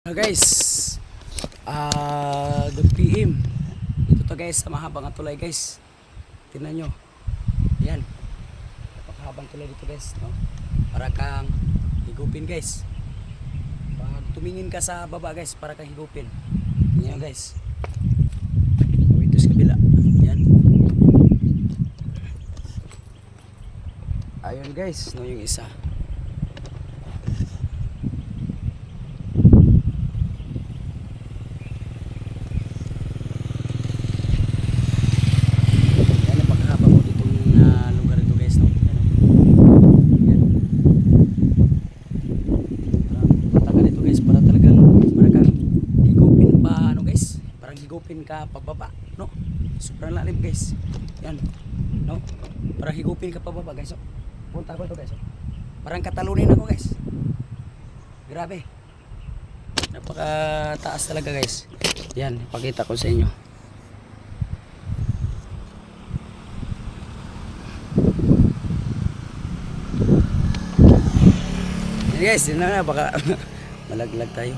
Guys, good PM. Ito to guys, sa mahabang tulay guys. Tingnan nyo. Yan. Napakahabang tulay dito guys, no? Para kang higupin guys. Pag tumingin ka sa baba guys, para kang higupin. Yan guys. Ito sa kabila. Yan. Ayun guys, no, yung isa. Higupin ka pababa, no? Sobrang lalim guys. Yan, no? Parang higupin ka pababa guys. So, punta ko to guys. So, parang katalunin ako guys. Grabe. Napaka taas talaga guys. Yan, ipakita ko sa inyo. Yan guys, yun na baka malaglag tayo.